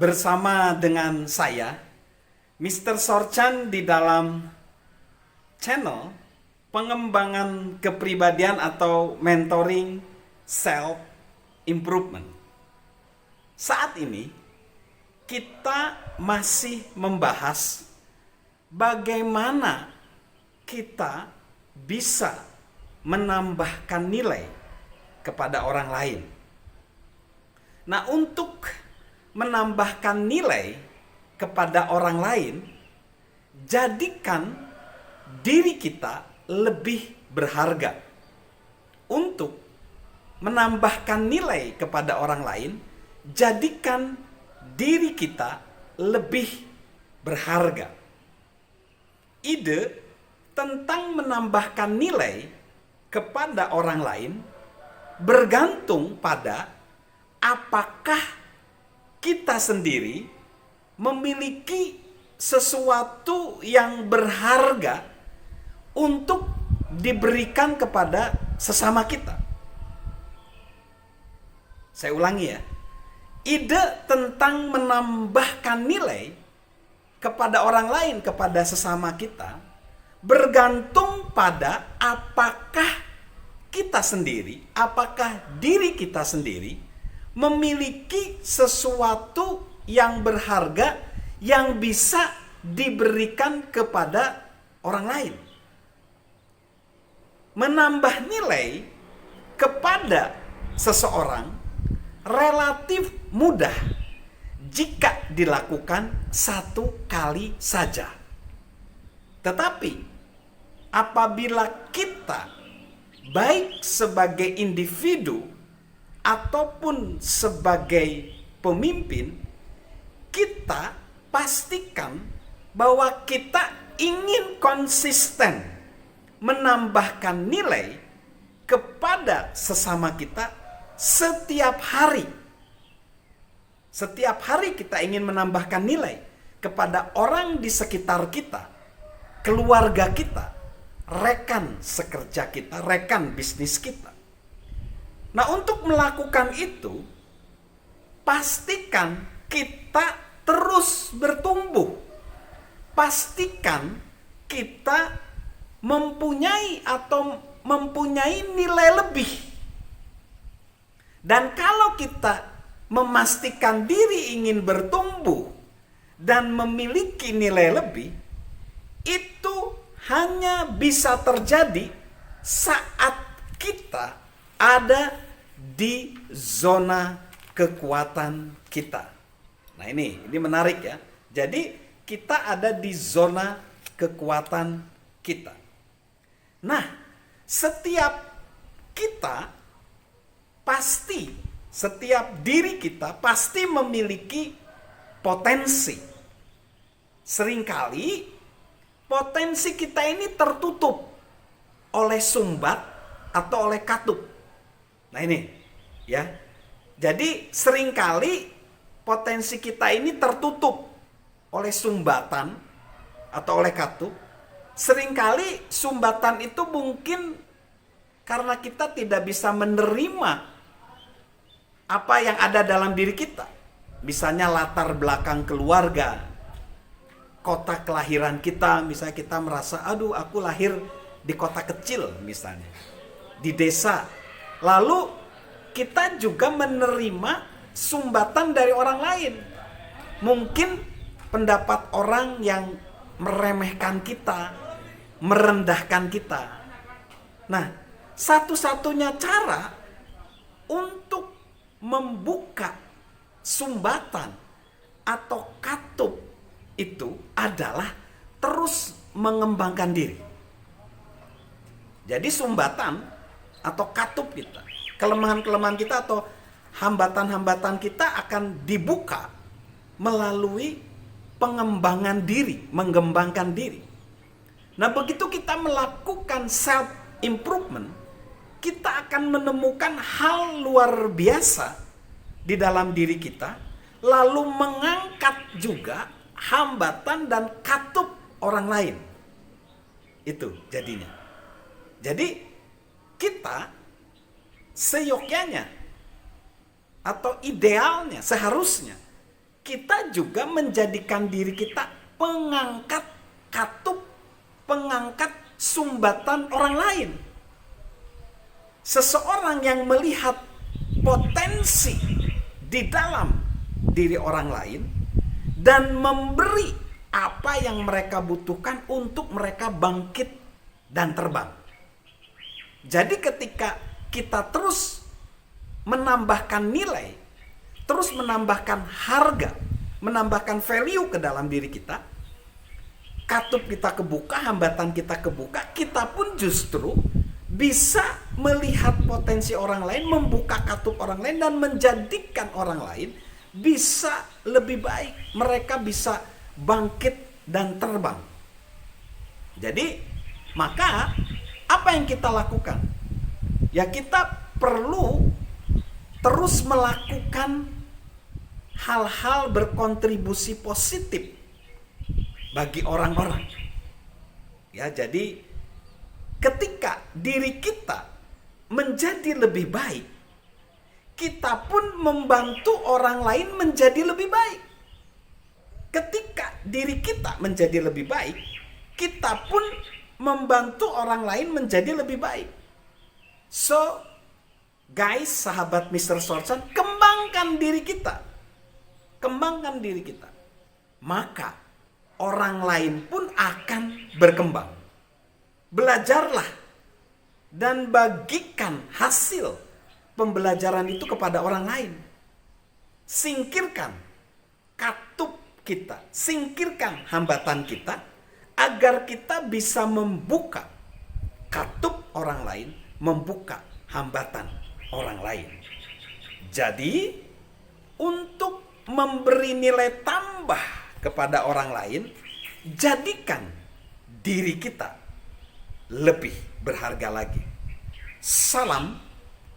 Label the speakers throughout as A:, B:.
A: bersama dengan saya, Mr. Sorchan, di dalam channel pengembangan kepribadian atau mentoring self improvement. Saat ini kita masih membahas bagaimana kita bisa menambahkan nilai kepada orang lain. Nah, untuk menambahkan nilai kepada orang lain, jadikan diri kita lebih berharga. Untuk menambahkan nilai kepada orang lain, jadikan diri kita lebih berharga. Ide tentang menambahkan nilai kepada orang lain bergantung pada apakah kita sendiri memiliki sesuatu yang berharga untuk diberikan kepada sesama kita. Saya ulangi ya. Ide tentang menambahkan nilai kepada orang lain, kepada sesama kita, bergantung pada apakah kita sendiri, apakah diri kita sendiri memiliki sesuatu yang berharga yang bisa diberikan kepada orang lain. Menambah nilai kepada seseorang relatif mudah jika dilakukan satu kali saja. Tetapi apabila kita baik sebagai individu ataupun sebagai pemimpin, kita pastikan bahwa kita ingin konsisten menambahkan nilai kepada sesama kita setiap hari. Setiap hari kita ingin menambahkan nilai kepada orang di sekitar kita, keluarga kita, rekan sekerja kita, rekan bisnis kita. Nah, untuk melakukan itu, pastikan kita terus bertumbuh. Pastikan kita mempunyai nilai lebih. Dan kalau kita memastikan diri ingin bertumbuh dan memiliki nilai lebih, itu hanya bisa terjadi saat kita ada di zona kekuatan kita. Nah, ini menarik ya. Jadi kita ada di zona kekuatan kita. Nah, setiap diri kita pasti memiliki potensi. Seringkali potensi kita ini tertutup oleh sumbat atau oleh katup. Nah, ini ya. Jadi seringkali potensi kita ini tertutup oleh sumbatan atau oleh katup. Seringkali sumbatan itu mungkin karena kita tidak bisa menerima apa yang ada dalam diri kita. Misalnya latar belakang keluarga, kota kelahiran kita, misalnya kita merasa, aduh aku lahir di kota kecil misalnya, di desa. Lalu kita juga menerima sumbatan dari orang lain. Mungkin pendapat orang yang meremehkan kita, merendahkan kita. Nah, satu-satunya cara untuk membuka sumbatan atau katup itu adalah terus mengembangkan diri. Jadi sumbatan atau katup kita, kelemahan-kelemahan kita atau hambatan-hambatan kita akan dibuka melalui pengembangan diri, mengembangkan diri. Nah, begitu kita melakukan self improvement, kita akan menemukan hal luar biasa di dalam diri kita, lalu mengangkat juga hambatan dan katup orang lain. Itu jadinya. Jadi kita seyogyanya atau idealnya, seharusnya kita juga menjadikan diri kita pengangkat katup, pengangkat sumbatan orang lain. Seseorang yang melihat potensi di dalam diri orang lain dan memberi apa yang mereka butuhkan untuk mereka bangkit dan terbang. Jadi ketika kita terus menambahkan nilai, terus menambahkan harga, menambahkan value ke dalam diri kita, katup kita kebuka, hambatan kita kebuka, kita pun justru bisa melihat potensi orang lain, membuka katup orang lain, dan menjadikan orang lain bisa lebih baik. Mereka bisa bangkit dan terbang. Jadi, maka apa yang kita lakukan? Ya, kita perlu terus melakukan hal-hal berkontribusi positif bagi orang-orang. Ya, jadi ketika diri kita menjadi lebih baik, kita pun membantu orang lain menjadi lebih baik. Ketika diri kita menjadi lebih baik, kita pun membantu orang lain menjadi lebih baik. So, guys, sahabat Mr. Sorchan, kembangkan diri kita. Kembangkan diri kita. Maka orang lain pun akan berkembang. Belajarlah dan bagikan hasil pembelajaran itu kepada orang lain. Singkirkan katup kita, singkirkan hambatan kita, agar kita bisa membuka katup orang lain, membuka hambatan orang lain. Jadi, untuk memberi nilai tambah kepada orang lain, jadikan diri kita lebih berharga lagi. Salam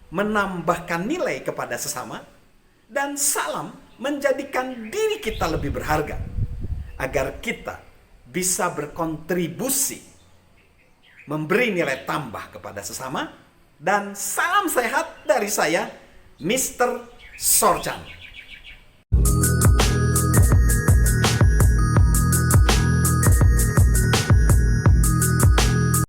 A: menambahkan nilai kepada sesama, dan salam menjadikan diri kita lebih berharga, agar kita bisa berkontribusi, memberi nilai tambah kepada sesama. Dan salam sehat dari saya, Mr. Sorchan.